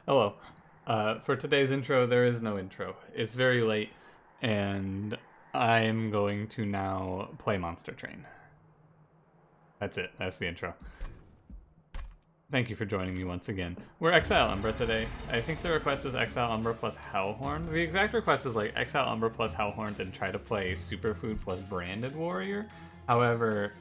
Hello. For today's intro, there is no intro. It's very late, and I'm going to now play Monster Train. That's it. That's the intro. Thank you for joining me once again. We're Exile Umbra today. I think the request is Exile Umbra plus Hellhorned. The exact request is like Exile Umbra plus Hellhorned and try to play Superfood plus Branded Warrior. However,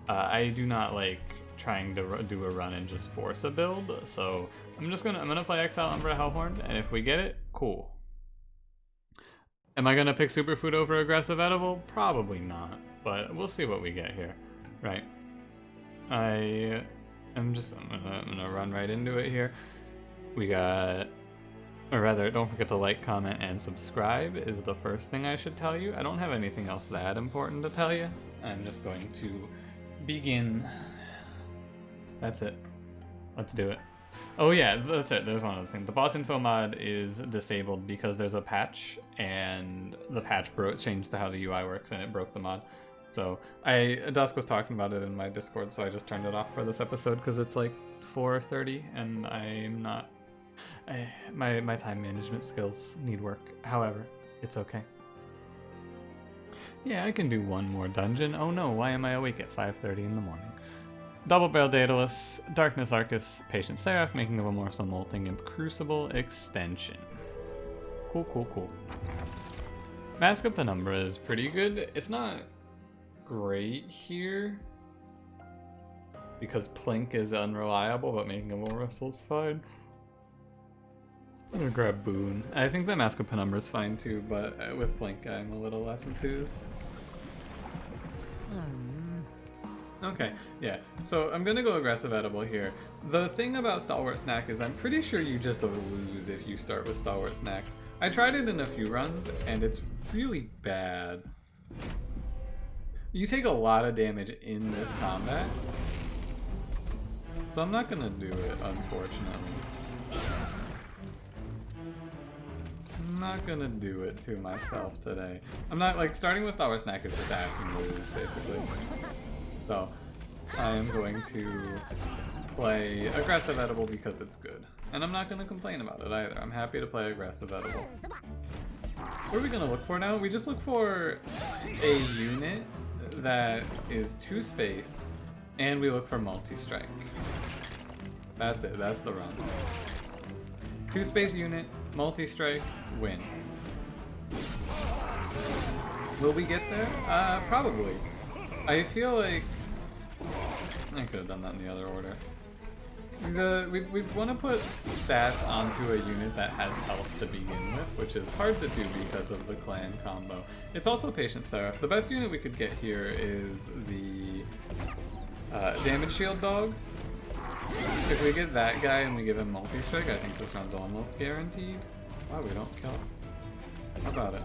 I do not like trying to do a run and just force a build, so I'm gonna play Exile Umbra Hellhorned, and if we get it, cool. Am I gonna pick Superfood over Aggressive Edible? Probably not, but we'll see what we get here, right? I'm gonna run right into it here. We got, or rather, don't forget to like, comment, and subscribe is the first thing I should tell you. I don't have anything else that important to tell you. I'm just going to begin. That's it. Let's do it. Oh yeah, that's it. There's one other thing. The boss info mod is disabled because there's a patch, and the patch changed how the UI works, and it broke the mod. So Dusk was talking about it in my Discord, so I just turned it off for this episode because it's like 4:30, and I'm not. My time management skills need work. However, it's okay. Yeah, I can do one more dungeon. Oh no, why am I awake at 5:30 in the morning? Double Barrel Daedalus, Darkness Arcus, Patient Seraph, Making of a Morsel, Molting Imp, Crucible extension. Cool. Mask of Penumbra is pretty good. It's not great here because Plink is unreliable, but Making of a Morsel is fine. I'm gonna grab Boon. I think the Mask of Penumbra is fine too, but with Plink I'm a little less enthused. Okay, yeah, so I'm gonna go Aggressive Edible here. The thing about Stalwart Snack is I'm pretty sure you just lose if you start with Stalwart Snack. I tried it in a few runs, and it's really bad. You take a lot of damage in this combat, so I'm not gonna do it, unfortunately. I'm not gonna do it to myself today. I'm not, like, starting with Stalwart Snack is just asking to lose, basically. So, I am going to play Aggressive Edible because it's good. And I'm not going to complain about it either. I'm happy to play Aggressive Edible. What are we going to look for now? We just look for a unit that is 2 space, and we look for multi-strike. That's it. That's the run. 2 space unit, multi-strike, win. Will we get there? Probably. I feel like I could have done that in the other order. We want to put stats onto a unit that has health to begin with, which is hard to do because of the clan combo. It's also Patient Seraph. The best unit we could get here is the Damage Shield Dog. If we get that guy and we give him multi-strike, I think this run's almost guaranteed. Wow, we don't kill. How about it?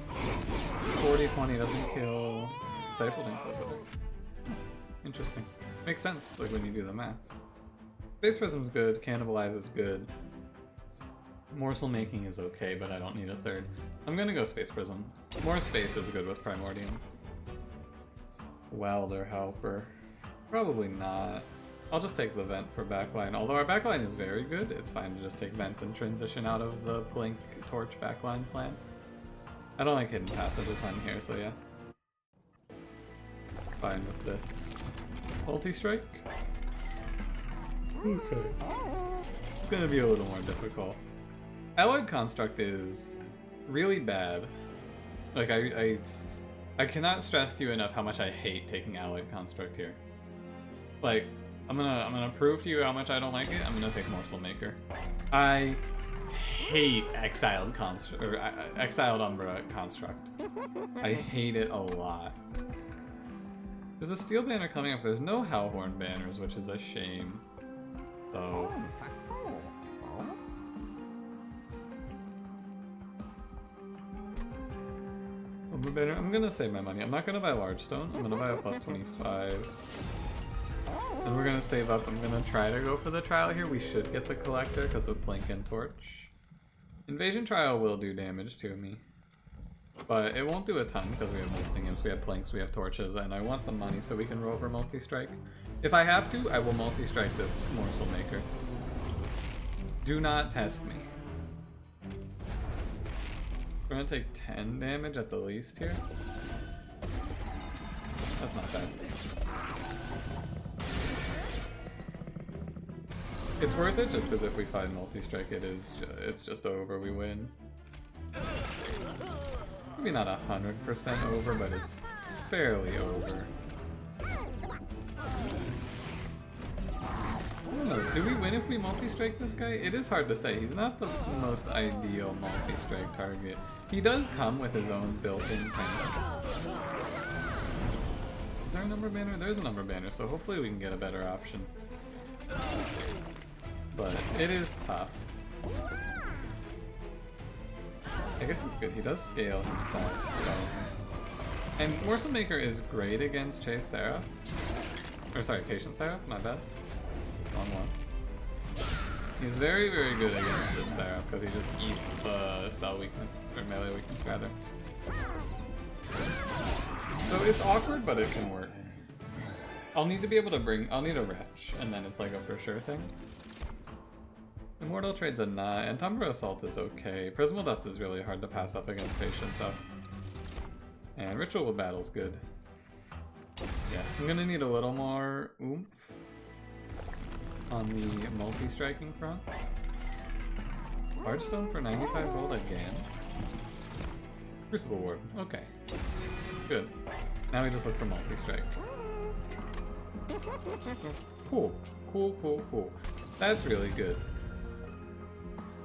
40-20 doesn't kill. Stifled Inquisitor. Interesting. Makes sense, like when you do the math. Space Prism's good, Cannibalize is good. Morsel Making is okay, but I don't need a third. I'm gonna go Space Prism. More space is good with Primordium. Welder Helper. Probably not. I'll just take the Vent for backline. Although our backline is very good, it's fine to just take Vent and transition out of the Blink Torch backline plan. I don't like Hidden Passage a ton here, so yeah. Fine with this. Multi-strike? Okay. It's gonna be a little more difficult. Allied Construct is really bad. Like, I cannot stress to you enough how much I hate taking Allied Construct here. Like, I'm gonna prove to you how much I don't like it. I'm gonna take Morsel Maker. I hate Exiled Construct, or Exiled Umbra Construct. I hate it a lot. There's a Steel Banner coming up. There's no Hellhorned banners, which is a shame. So Umbra banner. I'm gonna save my money. I'm not gonna buy Large Stone. I'm gonna buy a plus 25. And we're gonna save up. I'm gonna try to go for the trial here. We should get the collector because of Blink and Torch. Invasion Trial will do damage to me. But it won't do a ton because we have Molting Imps, we have Planks, we have Torches, and I want the money so we can roll for multi-strike. If I have to, I will multi-strike this Morsel Maker. Do not test me. We're gonna take 10 damage at the least here. That's not bad. It's worth it just because if we find multi-strike, it's just over. We win. Maybe not 100% over, but it's fairly over. I don't know, do we win if we multi-strike this guy? It is hard to say. He's not the most ideal multi-strike target. He does come with his own built-in tank. Is there a number banner? There's a number banner, so hopefully we can get a better option. But it is tough. I guess it's good. He does scale himself, so... And Morsel Maker is great against Chase Seraph. Or sorry, Patient Seraph, my bad. Wrong one. He's very, very good against this Seraph because he just eats the spell weakness, or melee weakness rather. So it's awkward, but it can work. I'll need to be able to I'll need a Wretch, and then it's like a for sure thing. Immortal Trade's a nah, and Umbra Assault is okay. Prismal Dust is really hard to pass up against Patient though. And Ritual Battle's good. Yeah, I'm gonna need a little more oomph on the multi-striking front. Bardstone for 95 gold again. Crucible Warden, okay. Good. Now we just look for multi-strike. Cool, cool, cool, cool. That's really good.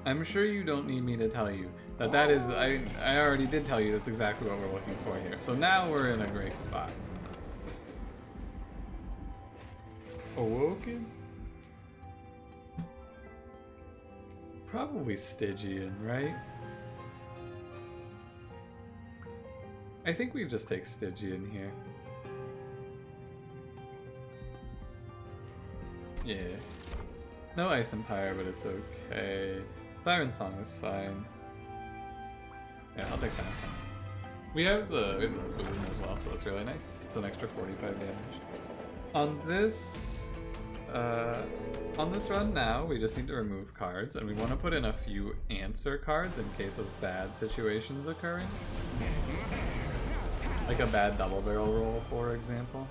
I'm sure you don't need me to tell you that that is, I already did tell you that's exactly what we're looking for here. So now we're in a great spot. Awoken? Probably Stygian, right? I think we just take Stygian here. Yeah. No Ice Empire, but it's okay. Siren Song is fine. Yeah, I'll take Siren Song. We have the boon as well, so that's really nice. It's an extra 45 damage. On this run now, we just need to remove cards, and we want to put in a few answer cards in case of bad situations occurring. Like a bad double barrel roll, for example.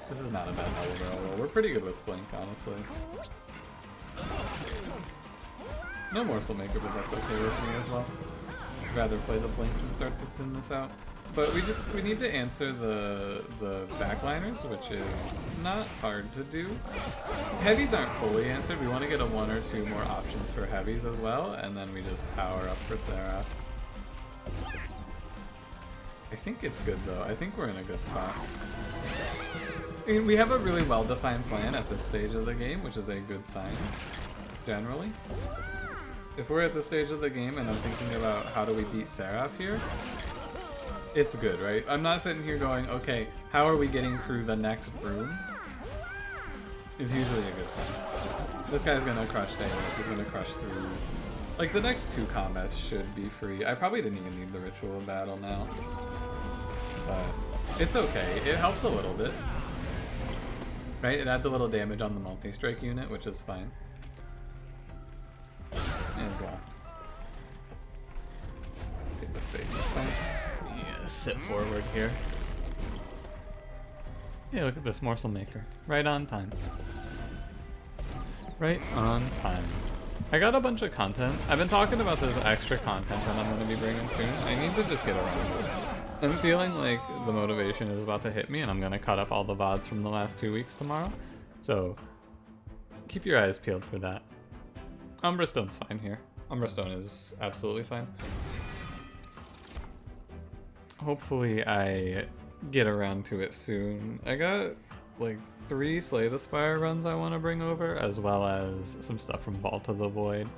This is not a bad double barrel roll. We're pretty good with Blink, honestly. No Morsel Maker, but that's okay with me as well. I'd rather play the Blinks and start to thin this out. But we need to answer the backliners, which is not hard to do. Heavies aren't fully answered. We want to get a 1 or 2 more options for heavies as well, and then we just power up for Seraph. I think it's good though. I think we're in a good spot. I mean, we have a really well-defined plan at this stage of the game, which is a good sign, generally. If we're at this stage of the game and I'm thinking about how do we beat Seraph here, it's good, right? I'm not sitting here going, okay, how are we getting through the next room? Is usually a good sign. This guy's gonna crush Daedalus, he's gonna crush through. Like, the next 2 combats should be free. I probably didn't even need the Ritual Battle now. But it's okay, it helps a little bit. Right, it adds a little damage on the multi-strike unit, which is fine. As well. Take the space, that's fine. Yeah, sit forward here. Yeah, look at this Morsel Maker. Right on time. Right on time. I got a bunch of content. I've been talking about this extra content that I'm going to be bringing soon. I need to just get around to it. I'm feeling like the motivation is about to hit me and I'm going to cut up all the VODs from the last 2 weeks tomorrow. So, keep your eyes peeled for that. Umbra Stone's fine here. Umbra Stone is absolutely fine. Hopefully I get around to it soon. I got like 3 Slay the Spire runs I want to bring over, as well as some stuff from Vault of the Void.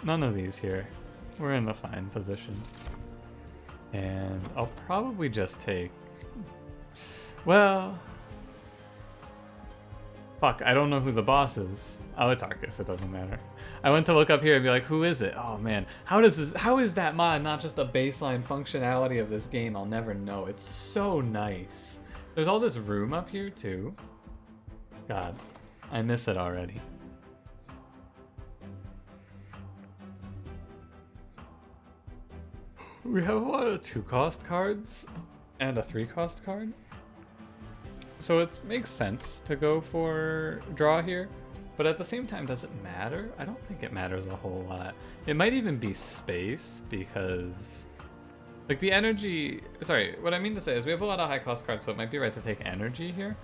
None of these here. We're in a fine position. And I'll probably just take... Well... Fuck, I don't know who the boss is. Oh, it's Arcus, it doesn't matter. I went to look up here and be like, who is it? Oh man, how is that mod not just a baseline functionality of this game? I'll never know. It's so nice. There's all this room up here too. God, I miss it already. We have a lot of 2-cost cards and a 3-cost card. So it makes sense to go for draw here, but at the same time, does it matter? I don't think it matters a whole lot. It might even be space because, like, the energy, sorry, what I mean to say is we have a lot of high cost cards, so it might be right to take energy here,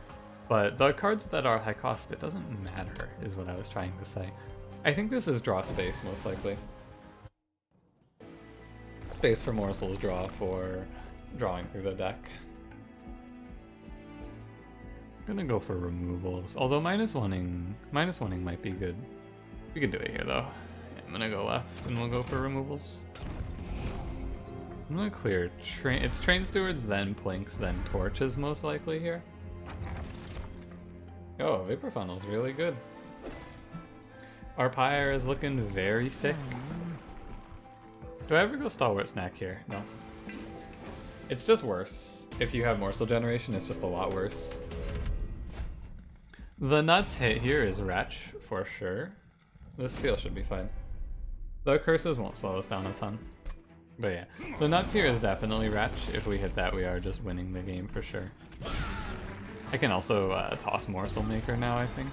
but the cards that are high cost, it doesn't matter, is what I was trying to say. I think this is draw space, most likely. Space for morsels, draw for drawing through the deck. I'm gonna go for removals, although minus oneing might be good. We can do it here though. I'm gonna go left and we'll go for removals. I'm gonna clear it's train stewards, then plinks, then torches most likely here. Oh, vapor funnel's really good. Our pyre is looking very thick. Do I ever go stalwart snack here? No. It's just worse. If you have morsel generation, it's just a lot worse. The nuts hit here is Wretch, for sure. This seal should be fine. The curses won't slow us down a ton. But yeah, the nuts here is definitely Wretch. If we hit that, we are just winning the game for sure. I can also toss Morsel Maker now, I think.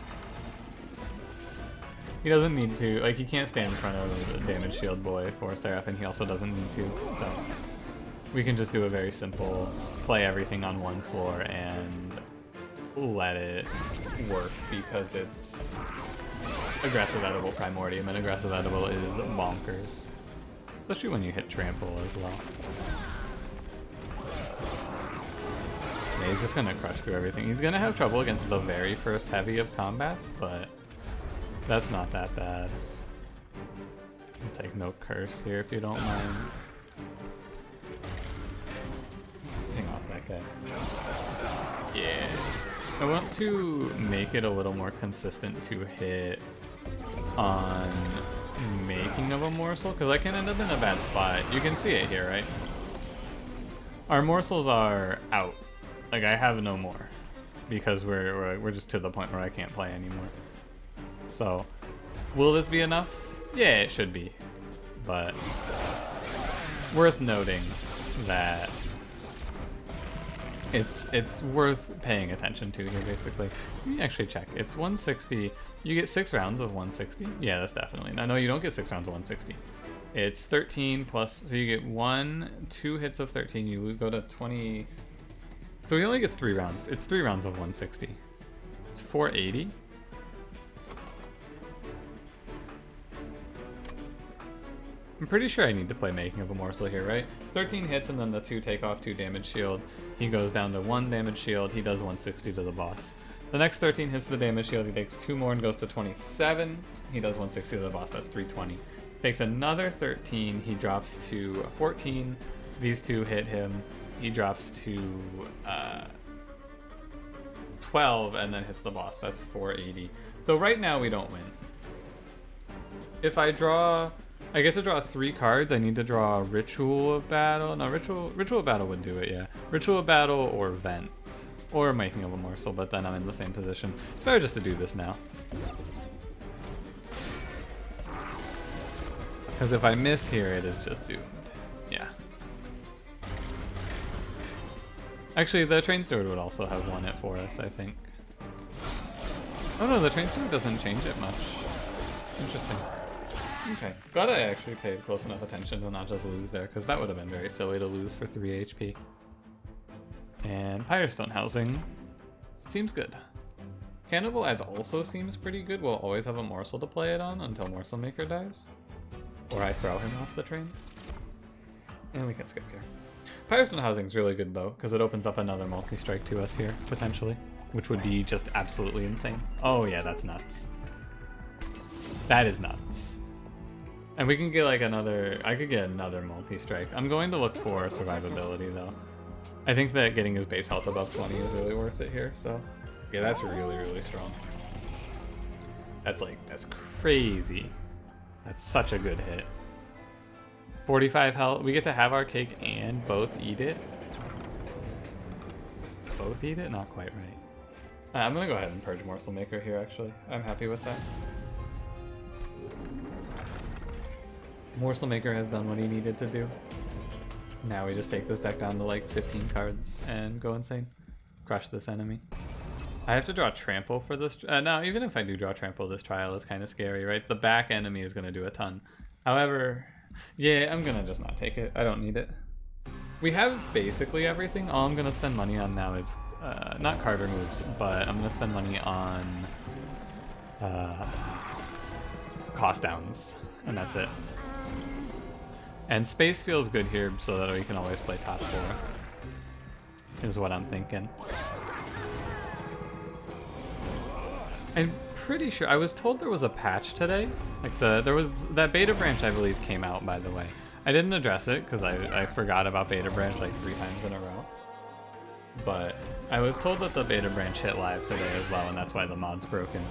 He doesn't need to, like, he can't stand in front of the damage shield boy for Seraph, and he also doesn't need to, so we can just do a very simple play everything on one floor and let it work because it's aggressive edible Primordium, and aggressive edible is bonkers. Especially when you hit trample as well. Yeah, he's just gonna crush through everything. He's gonna have trouble against the very first heavy of combats, but that's not that bad. I'll take no curse here if you don't mind. Hang off that guy. Yeah. I want to make it a little more consistent to hit on making of a morsel, because I can end up in a bad spot. You can see it here, right? Our morsels are out. Like, I have no more because we're just to the point where I can't play anymore. So, will this be enough? Yeah, it should be. But worth noting that it's worth paying attention to here, basically. Let me actually check. It's 160. You get 6 rounds of 160. Yeah, that's definitely. No, you don't get 6 rounds of 160. It's 13 plus, so you get 2 hits of 13. You go to 20. So we only get 3 rounds. It's 3 rounds of 160. It's 480. I'm pretty sure I need to play Making of a Morsel here, right? 13 hits and then the 2 take off 2 damage shield. He goes down to 1 damage shield. He does 160 to the boss. The next 13 hits the damage shield. He takes 2 more and goes to 27. He does 160 to the boss. That's 320. Takes another 13. He drops to 14. These 2 hit him. He drops to 12 and then hits the boss. That's 480. So right now we don't win. If I get to draw 3 cards. I need to draw Ritual of Battle. No, Ritual of Battle would do it, yeah. Ritual of Battle or Vent. Or Making of a Morsel, but then I'm in the same position. It's better just to do this now. Because if I miss here, it is just doomed. Yeah. Actually, the Train Steward would also have won it for us, I think. Oh no, the Train Steward doesn't change it much. Interesting. Okay, glad I actually paid close enough attention to not just lose there, because that would have been very silly to lose for 3 HP. And Pyrestone Housing seems good. Cannibal as also seems pretty good. We'll always have a morsel to play it on until Morsel Maker dies. Or I throw him off the train. And we can skip here. Pyrestone Housing is really good though, because it opens up another multi-strike to us here, potentially. Which would be just absolutely insane. Oh yeah, that's nuts. That is nuts. And we can get like I could get another multi-strike. I'm going to look for survivability though. I think that getting his base health above 20 is really worth it here, so. Yeah, that's really, really strong. That's crazy. That's such a good hit. 45 health. We get to have our cake and both eat it. Both eat it? Not quite right. I'm gonna go ahead and purge Morsel Maker here, actually. I'm happy with that. Morsel Maker has done what he needed to do. Now we just take this deck down to like 15 cards and go insane. Crush this enemy. I have to draw Trample for this. No, even if I do draw Trample, this trial is kind of scary, right? The back enemy is going to do a ton. However, yeah, I'm going to just not take it. I don't need it. We have basically everything. All I'm going to spend money on now is not card removes, but I'm going to spend money on cost downs, and that's it. And space feels good here so that we can always play top 4, is what I'm thinking. I'm pretty sure, I was told there was a patch today. Like there was, that beta branch I believe came out, by the way. I didn't address it because I forgot about beta branch like 3 times in a row. But I was told that the beta branch hit live today as well, and that's why the mod's broken.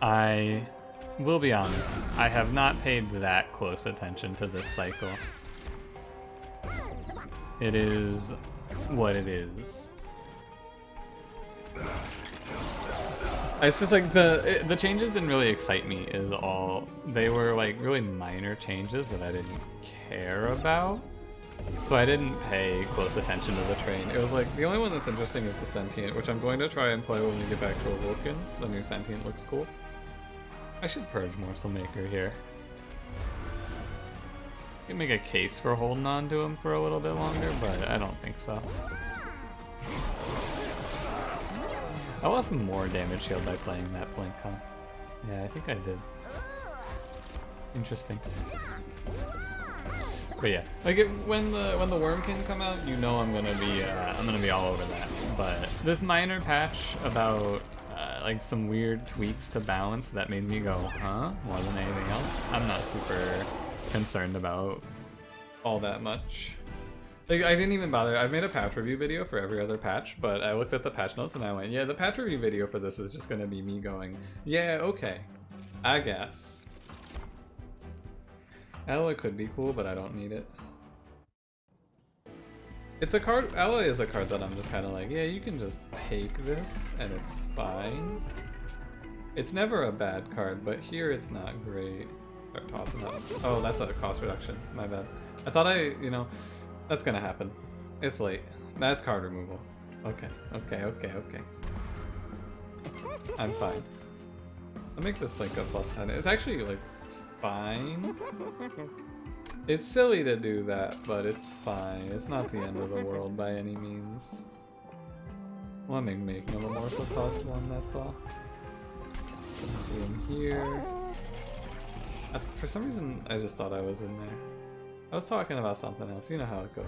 I will be honest, I have not paid that close attention to this cycle. It is what it is. It's just like the changes didn't really excite me is all. They were like really minor changes that I didn't care about. So I didn't pay close attention to the train. It was like, the only one that's interesting is the Sentient, which I'm going to try and play when we get back to a Vulcan. The new Sentient looks cool. I should purge Morsel Maker here. I can make a case for holding on to him for a little bit longer, but I don't think so. I lost more damage shield by playing that blink, huh? Yeah, I think I did. Interesting. But yeah, like when the worm can come out, you know I'm gonna be all over that. But this minor patch about like some weird tweaks to balance that made me go, huh? More than anything else, I'm not super concerned about all that much. Like, I didn't even bother. I've made a patch review video for every other patch, but I looked at the patch notes and I went, yeah, the patch review video for this is just gonna be me going, yeah, okay, I guess. Ella could be cool, but I don't need it. It's a card, Ella is a card that I'm just kind of like, yeah, you can just take this and it's fine. It's never a bad card, but here it's not great. Start tossing that. Oh, that's a cost reduction, my bad. I thought you know, that's gonna happen. It's late. That's card removal. Okay, okay, okay, okay. I'm fine. I'll make this blink up +10. It's actually like fine. It's silly to do that, but it's fine. It's not the end of the world by any means. Well, I'm making a morsel cost 1, that's all. Let's see him here. For some reason, I just thought I was in there. I was talking about something else. You know how it goes.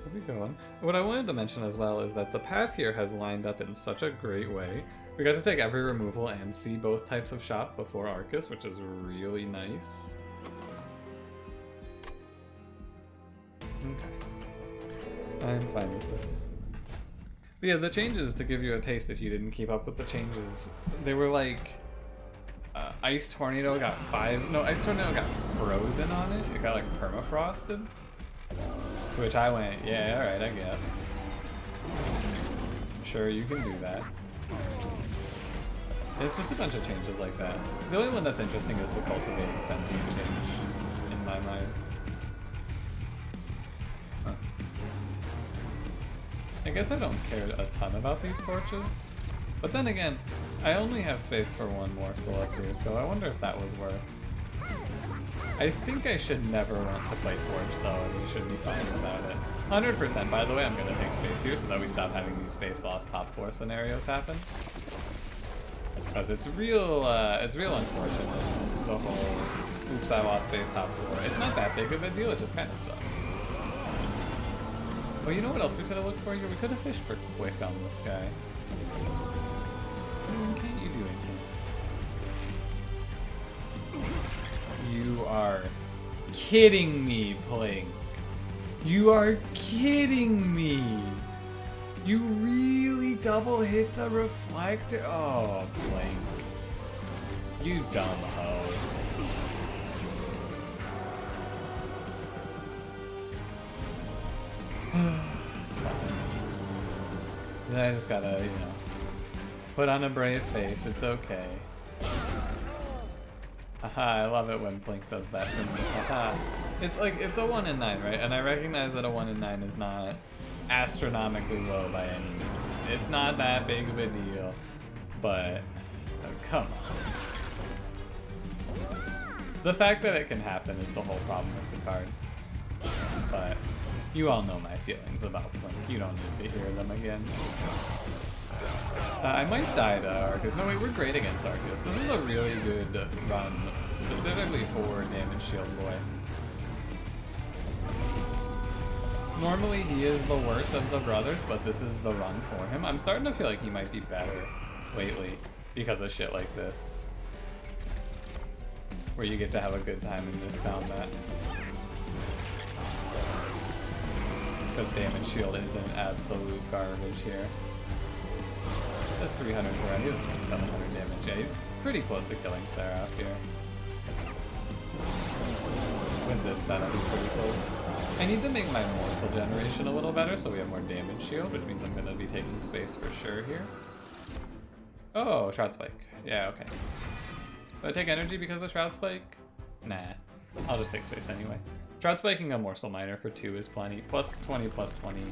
Where are we going? What I wanted to mention as well is that the path here has lined up in such a great way. We got to take every removal and see both types of shop before Arcus, which is really nice. Okay. I'm fine with this. But yeah, the changes, to give you a taste if you didn't keep up with the changes, they were like... Ice Tornado got Ice Tornado got frozen on it. It got like permafrosted. Which I went, yeah, alright, I guess. Sure, you can do that. It's just a bunch of changes like that. The only one that's interesting is the Cultivating Sentient change, in my mind. Huh. I guess I don't care a ton about these torches. But then again, I only have space for one more select here, so I wonder if that was worth. I think I should never want to play Torch though, and we should be fine without it. 100%, by the way, I'm going to take space here so that we stop having these space lost top 4 scenarios happen. Because it's real unfortunate, the whole oops I lost space top 4. It's not that big of a deal, it just kind of sucks. Well, you know what else we could have looked for here? We could have fished for quick on this guy. Can't you do anything? You are kidding me, Plink. You are kidding me. You really double hit the reflector? Oh, Plink. You dumb hoe. It's fine. I just gotta, you know, put on a brave face. It's okay. Haha, I love it when Blink does that to me. Haha. It's like, it's a 1 in 9, right? And I recognize that a 1 in 9 is not astronomically low by any means. It's not that big of a deal, but oh, come on. The fact that it can happen is the whole problem with the card. But you all know my feelings about Blink. You don't need to hear them again. I might die to Arcus. No, wait, we're great against Arcus. This is a really good run, specifically for Damage Shield Boy. Normally he is the worst of the brothers, but this is the run for him. I'm starting to feel like he might be better lately because of shit like this, where you get to have a good time in this combat. Because Damage Shield isn't absolute garbage here. That's 300 for him. He has 2700 damage. Yeah, he's pretty close to killing Seraph here. With this setup, he's pretty close. I need to make my morsel generation a little better so we have more damage shield, which means I'm going to be taking space for sure here. Oh, Shroud Spike. Yeah, okay. Do I take energy because of Shroud Spike? Nah. I'll just take space anyway. Shroud Spiking a morsel miner for 2 is plenty. Plus 20, plus 20.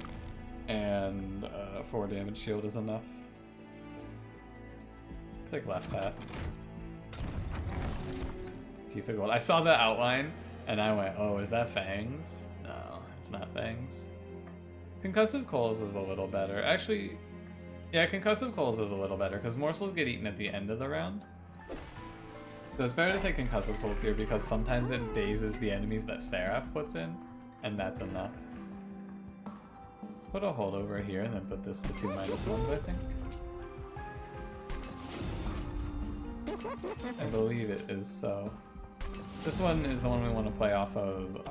And 4 damage shield is enough. Take left path. Teeth of Gold. I saw the outline and I went, oh, is that Fangs? No, it's not Fangs. Concussive Coals is a little better. Actually, yeah, Concussive Coals is a little better because morsels get eaten at the end of the round. So it's better to take Concussive Coals here because sometimes it dazes the enemies that Seraph puts in, and that's enough. Put a holdover here and then put this to 2 -1s, I think. I believe it is so. This one is the one we want to play off of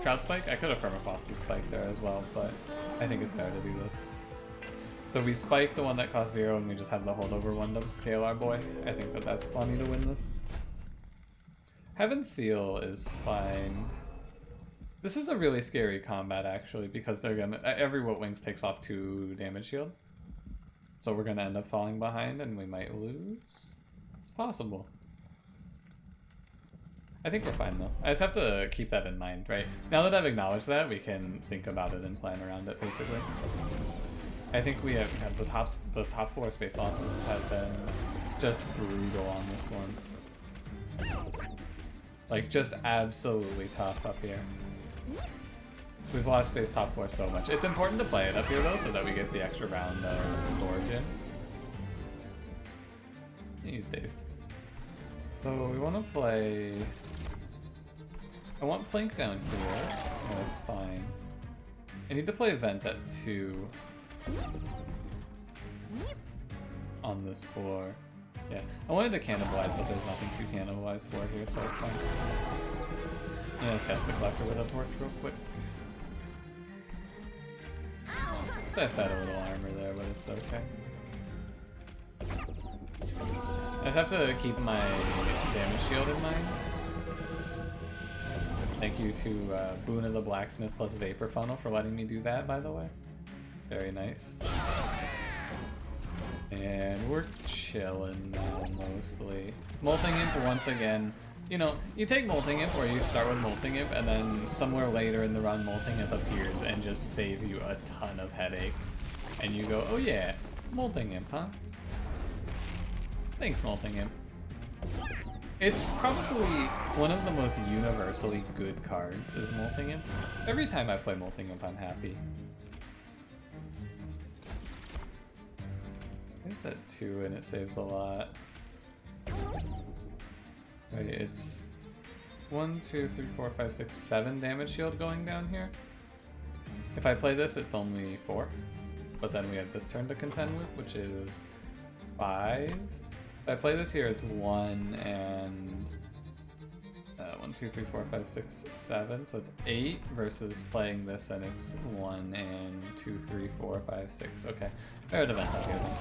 Shroud Spike. I could have permafrosted Spike there as well, but I think it's better to do this. So we spike the one that costs 0 and we just have the holdover one to scale our boy. I think that that's plenty to win this. Heaven's Seal is fine. This is a really scary combat actually because they're gonna every Woot Wings takes off 2 damage shield. So we're gonna end up falling behind and we might lose. It's possible. I think we're fine though. I just have to keep that in mind, right? Now that I've acknowledged that, we can think about it and plan around it basically. I think we have the top 4 space losses have been just brutal on this one. Like just absolutely tough up here. We've lost space top 4 so much. It's important to play it up here though so that we get the extra round of Origin. He's dazed. So we want to play... I want Plank down here. Oh, that's fine. I need to play Vent at 2 on this floor. Yeah, I wanted to cannibalize, but there's nothing to cannibalize for here, so it's fine. Yeah, let's catch the Collector with a torch real quick. Guess I fed a little armor there, but it's okay. I just have to keep my damage shield in mind. Thank you to Boon of the Blacksmith plus Vapor Funnel for letting me do that, by the way. Very nice. And we're chilling now, mostly. Molting Imp once again. You know, you take Molting Imp or you start with Molting Imp and then somewhere later in the run Molting Imp appears and just saves you a ton of headache. And you go, oh yeah, Molting Imp, huh? Thanks, Molting Imp. It's probably one of the most universally good cards is Molting Imp. Every time I play Molting Imp, I'm happy. It's at 2 and it saves a lot. Right, it's 1, 2, 3, 4, 5, 6, 7 damage shield going down here. If I play this, it's only 4. But then we have this turn to contend with, which is 5. If I play this here, it's 1 and 1, 2, 3, 4, 5, 6, 7. So it's 8 versus playing this and it's 1 and 2, 3, 4, 5, 6. Okay, fair to vent up here then.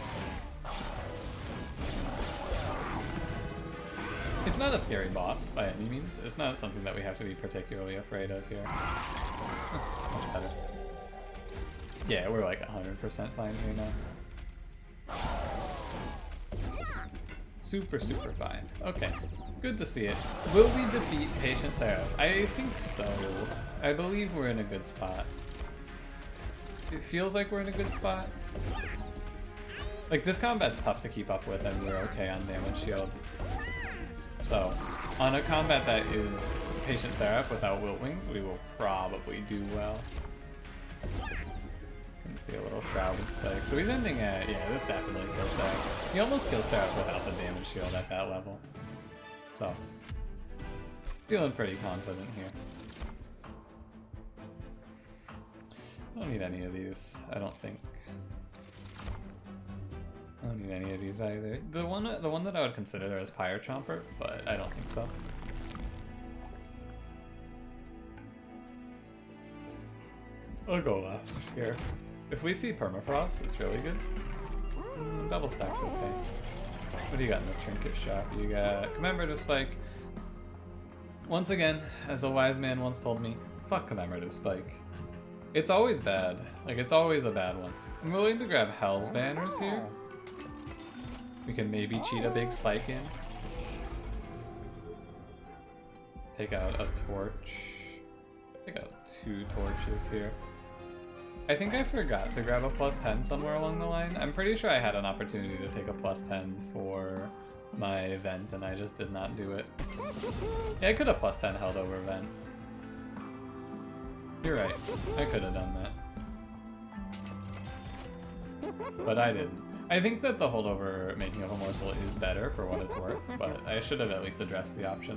It's not a scary boss by any means. It's not something that we have to be particularly afraid of here. Much better. Yeah, we're like 100% fine here now. Super, super fine. Okay, good to see it. Will we defeat Patient Seraph? I think so. I believe we're in a good spot. It feels like we're in a good spot. Like, this combat's tough to keep up with, and we're okay on damage shield. So, on a combat that is Patient Seraph without Wilt Wings, we will probably do well. Can see a little Shroud with Spike. So he's ending at, yeah, this definitely kills Seraph. He almost kills Seraph without the damage shield at that level. So, feeling pretty confident here. I don't need any of these, I don't think. I don't need any of these either. The one that I would consider there is Pyre Chomper, but I don't think so. I'll go left here. If we see Permafrost, it's really good. Double stack's okay. What do you got in the Trinket Shop? You got Commemorative Spike. Once again, as a wise man once told me, fuck Commemorative Spike. It's always bad. Like, it's always a bad one. I'm willing to grab Hell's Banners here. We can maybe cheat a big spike in. Take out a torch. Take out 2 torches here. I think I forgot to grab a +10 somewhere along the line. I'm pretty sure I had an opportunity to take a +10 for my event and I just did not do it. Yeah, I could have +10 held over event. You're right, I could have done that. But I didn't. I think that the holdover making of a morsel is better for what it's worth, but I should have at least addressed the option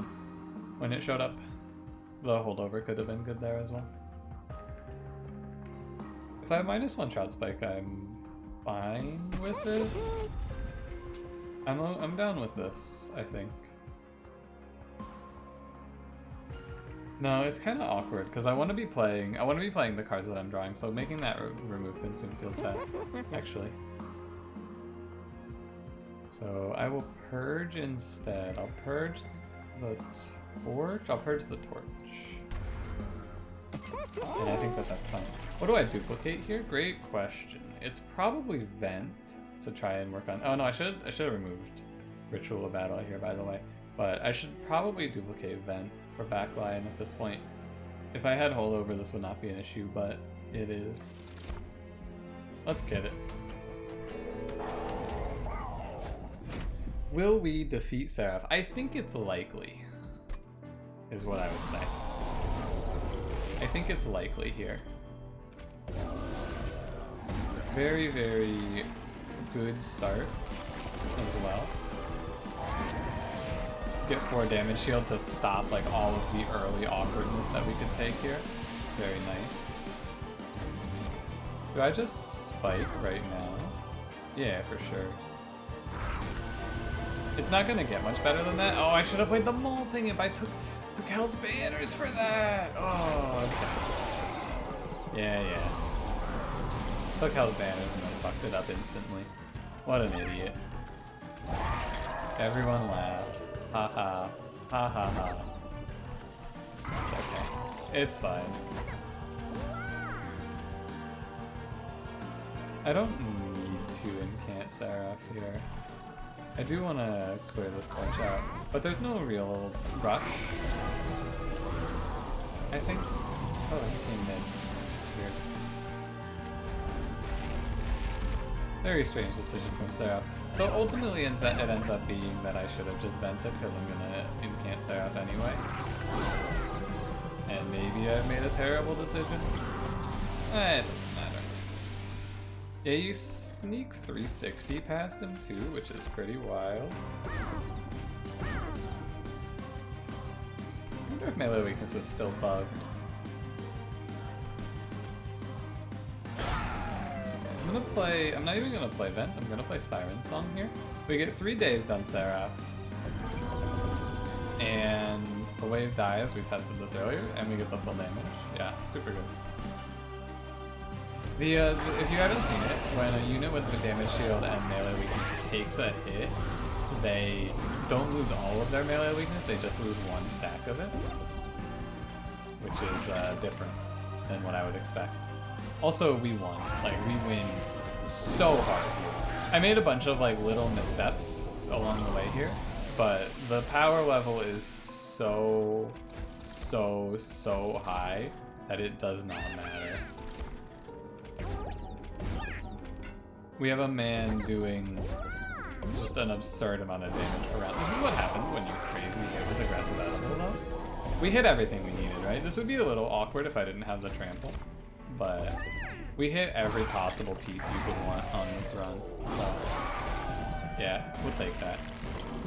when it showed up. The holdover could have been good there as well. If I have -1 Shroud Spike, I'm fine with it. I'm down with this, I think. No, it's kind of awkward because I want to be playing the cards that I'm drawing, so making that remove consume feels bad, actually. So I will purge instead. I'll purge the torch. I'll purge the torch. And I think that that's fine. What do I duplicate here? Great question. It's probably Vent to try and work on. Oh no, I should have removed Ritual of Battle here, by the way. But I should probably duplicate Vent for backline at this point. If I had holdover, this would not be an issue, but it is. Let's get it. Will we defeat Seraph? I think it's likely, is what I would say. I think it's likely here. Very, very good start as well. Get 4 damage shield to stop like all of the early awkwardness that we could take here. Very nice. Do I just spike right now? Yeah, for sure. It's not gonna get much better than that. Oh, I should have played the molting if I took Hell's Banners for that. Oh, okay. Yeah. Took Hell's Banners and then fucked it up instantly. What an idiot. Everyone laughed. Ha ha. Ha ha ha. It's okay. It's fine. I don't need to incant Seraph here. I do want to clear this torch out, but there's no real rush. I think. Oh, he came in. Weird. Very strange decision from Seraph. So ultimately, it ends up being that I should have just vented because I'm gonna incant Seraph anyway. And maybe I made a terrible decision. It doesn't matter. Yeah, you sneak 360 past him too, which is pretty wild. I wonder if melee weakness is still bugged. I'm not even gonna play Vent, I'm gonna play Siren Song here. We get 3 days done Seraph. And the wave dies, we tested this earlier, and we get the full damage. Yeah, super good. If you haven't seen it, when a unit with the damage shield and melee weakness takes a hit, they don't lose all of their melee weakness, they just lose 1 stack of it. Which is different than what I would expect. Also, we won. Like, we win so hard. I made a bunch of like little missteps along the way here, but the power level is so high that it does not matter. We have a man doing just an absurd amount of damage per round. This is what happens when you crazy hit with aggressive edible though. We hit everything we needed, right? This would be a little awkward if I didn't have the trample, but we hit every possible piece you could want on this run, so yeah, we'll take that.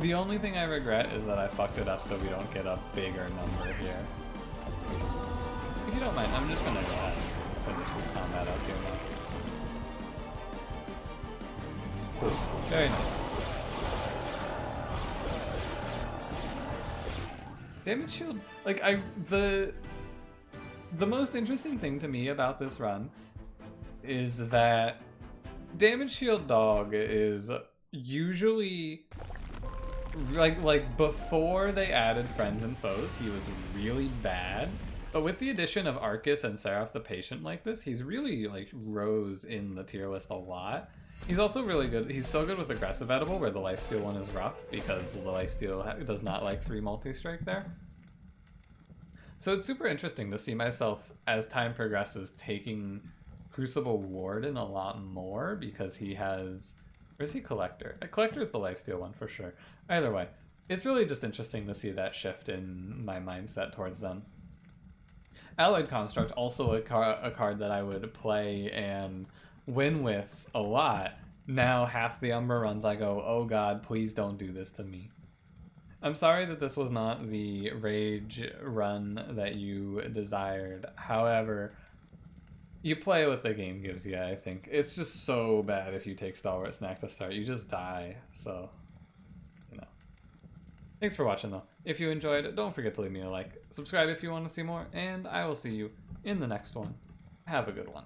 The only thing I regret is that I fucked it up so we don't get a bigger number here. If you don't mind, I'm just gonna go ahead and finish this combat up here now. Cool. Very nice. Damage shield, like the most interesting thing to me about this run is that damage shield dog is usually like before they added friends and foes, he was really bad. But with the addition of Arcus and Seraph the Patient like this, he's really like rose in the tier list a lot. He's also really good. He's so good with aggressive edible where the lifesteal one is rough because the lifesteal does not like 3 multi-strike there. So it's super interesting to see myself as time progresses taking Crucible Warden a lot more because he has... Where's he Collector? Collector is the lifesteal one for sure. Either way, it's really just interesting to see that shift in my mindset towards them. Alloyed Construct, also a card that I would play and win with a lot. Now half the Umbra runs I go, oh god, please don't do this to me. I'm sorry that this was not the rage run that you desired. However, you play what the game gives you, I think. It's just so bad if you take Stalwart Snack to start. You just die, so, you know. Thanks for watching, though. If you enjoyed, don't forget to leave me a like. Subscribe if you want to see more, and I will see you in the next one. Have a good one.